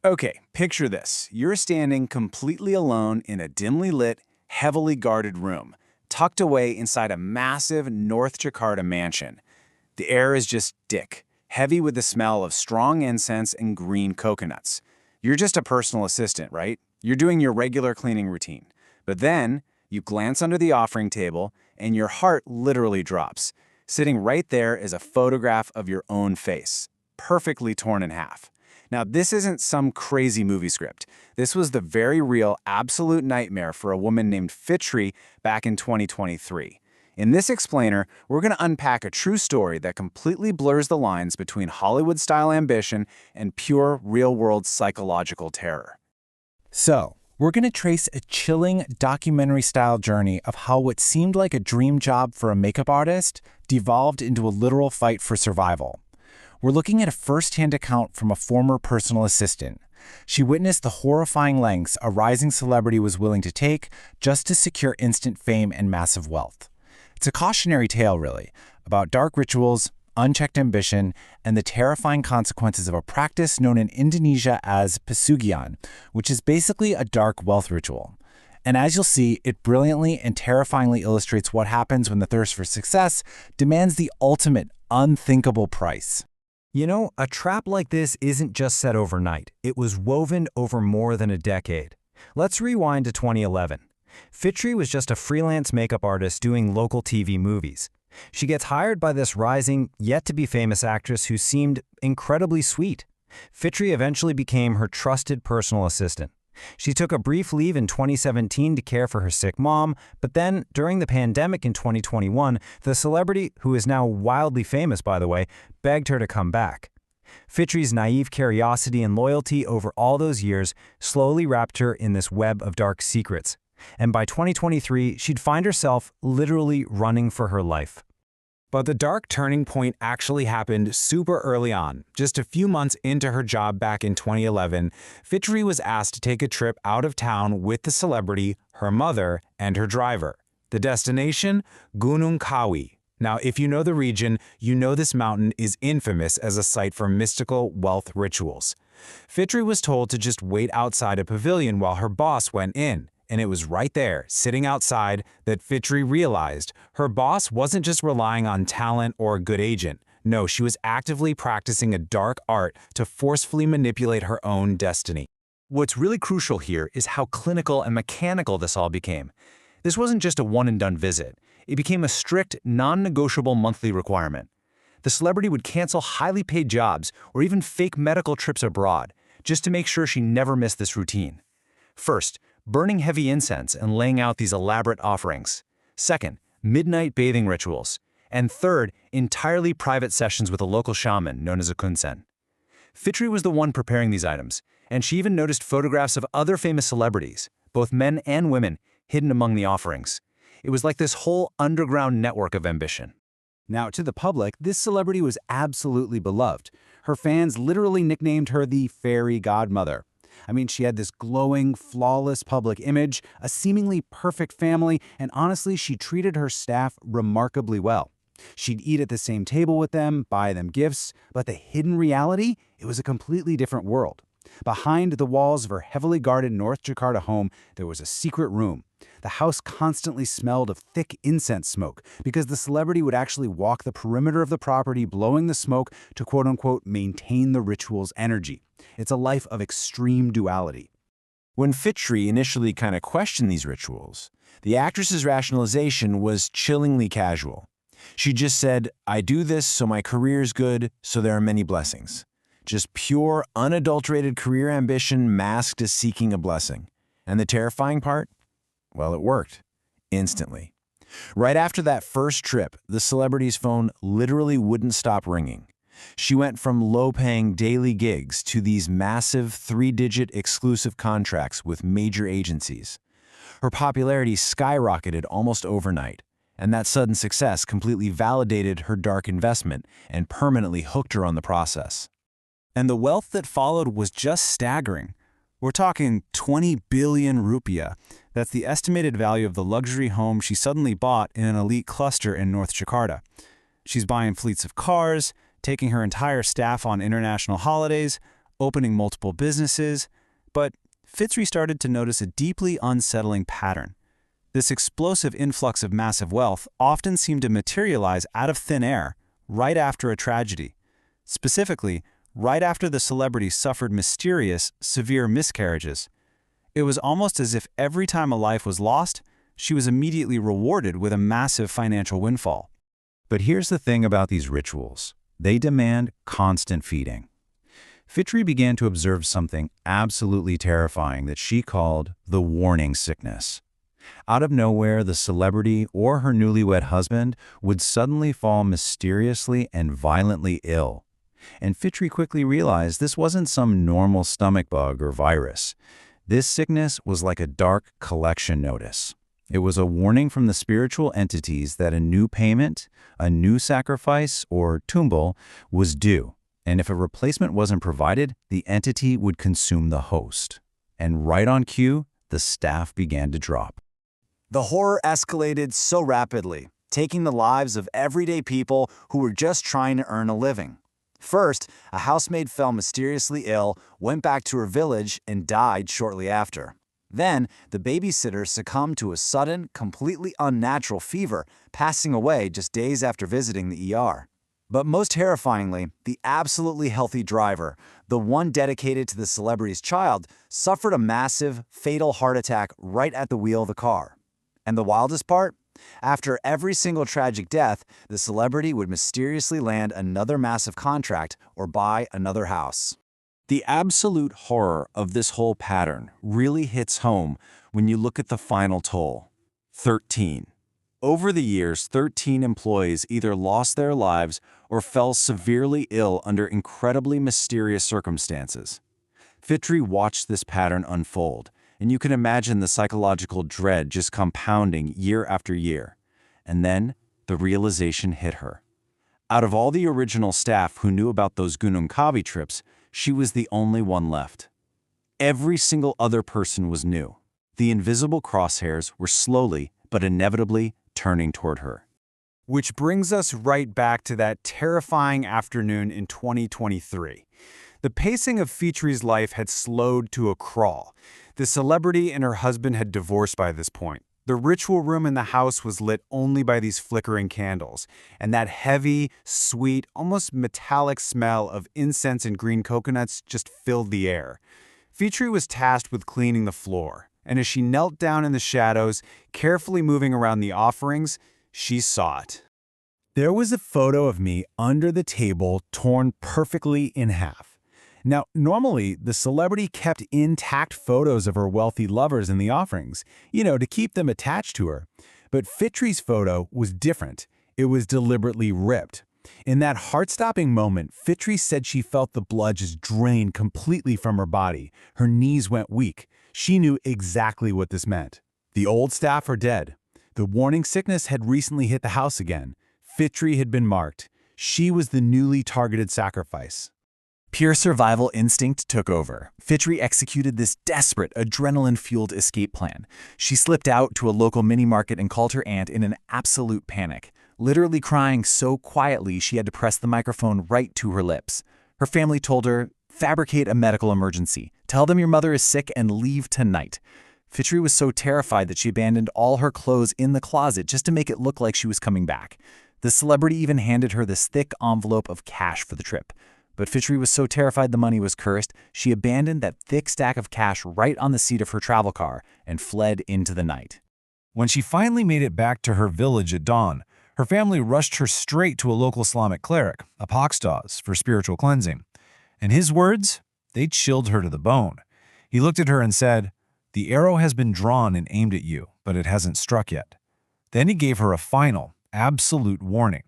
Okay, picture this. You're standing completely alone in a dimly lit, heavily guarded room, tucked away inside a massive North Jakarta mansion. The air is just thick, heavy with the smell of strong incense and green coconuts. You're just a personal assistant, right? You're doing your regular cleaning routine. But then, you glance under the offering table, and your heart literally drops. Sitting right there is a photograph of your own face, perfectly torn in half. Now, this isn't some crazy movie script. This was the very real, absolute nightmare for a woman named Fitri back in 2023. In this explainer, we're going to unpack a true story that completely blurs the lines between Hollywood-style ambition and pure, real-world psychological terror. So, we're going to trace a chilling documentary-style journey of how what seemed like a dream job for a makeup artist devolved into a literal fight for survival. We're looking at a first-hand account from a former personal assistant. She witnessed the horrifying lengths a rising celebrity was willing to take just to secure instant fame and massive wealth. It's a cautionary tale, really, about dark rituals, unchecked ambition, and the terrifying consequences of a practice known in Indonesia as pesugihan, which is basically a dark wealth ritual. And as you'll see, it brilliantly and terrifyingly illustrates what happens when the thirst for success demands the ultimate, unthinkable price. You know, a trap like this isn't just set overnight. It was woven over more than a decade. Let's rewind to 2011. Fitri was just a freelance makeup artist doing local TV movies. She gets hired by this rising, yet-to-be-famous actress who seemed incredibly sweet. Fitri eventually became her trusted personal assistant. She took a brief leave in 2017 to care for her sick mom, but then, during the pandemic in 2021, the celebrity, who is now wildly famous by the way, begged her to come back. Fitri's naive curiosity and loyalty over all those years slowly wrapped her in this web of dark secrets. And by 2023, she'd find herself literally running for her life. But the dark turning point actually happened super early on. Just a few months into her job back in 2011, Fitri was asked to take a trip out of town with the celebrity, her mother, and her driver. The destination? Gunung Kawi. Now, if you know the region, you know this mountain is infamous as a site for mystical wealth rituals. Fitri was told to just wait outside a pavilion while her boss went in. And it was right there, sitting outside, that Fitri realized her boss wasn't just relying on talent or a good agent. No, she was actively practicing a dark art to forcefully manipulate her own destiny. What's really crucial here is how clinical and mechanical this all became. This wasn't just a one-and-done visit. It became a strict, non-negotiable monthly requirement. The celebrity would cancel highly paid jobs or even fake medical trips abroad, just to make sure she never missed this routine. First, burning heavy incense and laying out these elaborate offerings. Second, midnight bathing rituals. And third, entirely private sessions with a local shaman known as a kunsen. Fitri was the one preparing these items, and she even noticed photographs of other famous celebrities, both men and women, hidden among the offerings. It was like this whole underground network of ambition. Now, to the public, this celebrity was absolutely beloved. Her fans literally nicknamed her the fairy godmother. I mean, she had this glowing, flawless public image, a seemingly perfect family, and honestly, she treated her staff remarkably well. She'd eat at the same table with them, buy them gifts, but the hidden reality, it was a completely different world. Behind the walls of her heavily guarded North Jakarta home, there was a secret room. The house constantly smelled of thick incense smoke because the celebrity would actually walk the perimeter of the property blowing the smoke to quote-unquote maintain the ritual's energy. It's a life of extreme duality. When Fitri initially kind of questioned these rituals, the actress's rationalization was chillingly casual. She just said, "I do this so my career's good, so there are many blessings." Just pure, unadulterated career ambition masked as seeking a blessing. And the terrifying part? Well, it worked. Instantly. Right after that first trip, the celebrity's phone literally wouldn't stop ringing. She went from low-paying daily gigs to these massive three-digit exclusive contracts with major agencies. Her popularity skyrocketed almost overnight, and that sudden success completely validated her dark investment and permanently hooked her on the process. And the wealth that followed was just staggering. We're talking 20 billion rupiah. That's the estimated value of the luxury home she suddenly bought in an elite cluster in North Jakarta. She's buying fleets of cars, taking her entire staff on international holidays, opening multiple businesses, but Fitri started to notice a deeply unsettling pattern. This explosive influx of massive wealth often seemed to materialize out of thin air, right after a tragedy. Specifically, right after the celebrity suffered mysterious, severe miscarriages. It was almost as if every time a life was lost, she was immediately rewarded with a massive financial windfall. But here's the thing about these rituals. They demand constant feeding. Fitri began to observe something absolutely terrifying that she called the warning sickness. Out of nowhere, the celebrity or her newlywed husband would suddenly fall mysteriously and violently ill. And Fitri quickly realized this wasn't some normal stomach bug or virus. This sickness was like a dark collection notice. It was a warning from the spiritual entities that a new payment, a new sacrifice, or tumbal was due. And if a replacement wasn't provided, the entity would consume the host. And right on cue, the staff began to drop. The horror escalated so rapidly, taking the lives of everyday people who were just trying to earn a living. First, a housemaid fell mysteriously ill, went back to her village, and died shortly after. Then, the babysitter succumbed to a sudden, completely unnatural fever, passing away just days after visiting the ER. But most terrifyingly, the absolutely healthy driver, the one dedicated to the celebrity's child, suffered a massive, fatal heart attack right at the wheel of the car. And the wildest part? After every single tragic death, the celebrity would mysteriously land another massive contract or buy another house. The absolute horror of this whole pattern really hits home when you look at the final toll. 13. Over the years, 13 employees either lost their lives or fell severely ill under incredibly mysterious circumstances. Fitri watched this pattern unfold, and you can imagine the psychological dread just compounding year after year. And then, the realization hit her. Out of all the original staff who knew about those Gunung Kawi trips, she was the only one left. Every single other person was new. The invisible crosshairs were slowly, but inevitably, turning toward her. Which brings us right back to that terrifying afternoon in 2023. The pacing of Fitri's life had slowed to a crawl. The celebrity and her husband had divorced by this point. The ritual room in the house was lit only by these flickering candles, and that heavy, sweet, almost metallic smell of incense and green coconuts just filled the air. Fitri was tasked with cleaning the floor, and as she knelt down in the shadows, carefully moving around the offerings, she saw it. There was a photo of me under the table, torn perfectly in half. Now, normally, the celebrity kept intact photos of her wealthy lovers in the offerings, to keep them attached to her. But Fitri's photo was different. It was deliberately ripped. In that heart-stopping moment, Fitri said she felt the blood just drain completely from her body. Her knees went weak. She knew exactly what this meant. The old staff are dead. The warning sickness had recently hit the house again. Fitri had been marked. She was the newly targeted sacrifice. Pure survival instinct took over. Fitri executed this desperate, adrenaline-fueled escape plan. She slipped out to a local mini-market and called her aunt in an absolute panic, literally crying so quietly she had to press the microphone right to her lips. Her family told her, "Fabricate a medical emergency. Tell them your mother is sick and leave tonight." Fitri was so terrified that she abandoned all her clothes in the closet just to make it look like she was coming back. The celebrity even handed her this thick envelope of cash for the trip. But Fitri was so terrified the money was cursed, she abandoned that thick stack of cash right on the seat of her travel car and fled into the night. When she finally made it back to her village at dawn, her family rushed her straight to a local Islamic cleric, a pakstaz, for spiritual cleansing. And his words, they chilled her to the bone. He looked at her and said, "The arrow has been drawn and aimed at you, but it hasn't struck yet." Then he gave her a final, absolute warning.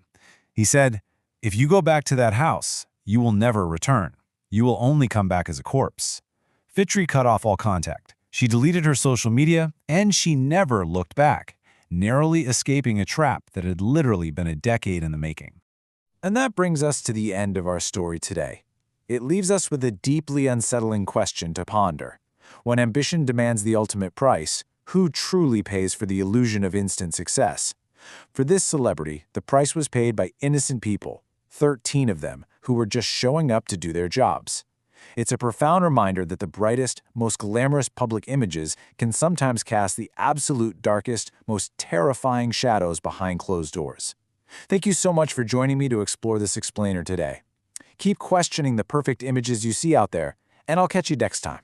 He said, "If you go back to that house, you will never return. You will only come back as a corpse." Fitri cut off all contact. She deleted her social media, and she never looked back, narrowly escaping a trap that had literally been a decade in the making. And that brings us to the end of our story today. It leaves us with a deeply unsettling question to ponder. When ambition demands the ultimate price, who truly pays for the illusion of instant success? For this celebrity, the price was paid by innocent people, 13 of them, who were just showing up to do their jobs. It's a profound reminder that the brightest, most glamorous public images can sometimes cast the absolute darkest, most terrifying shadows behind closed doors. Thank you so much for joining me to explore this explainer today. Keep questioning the perfect images you see out there, and I'll catch you next time.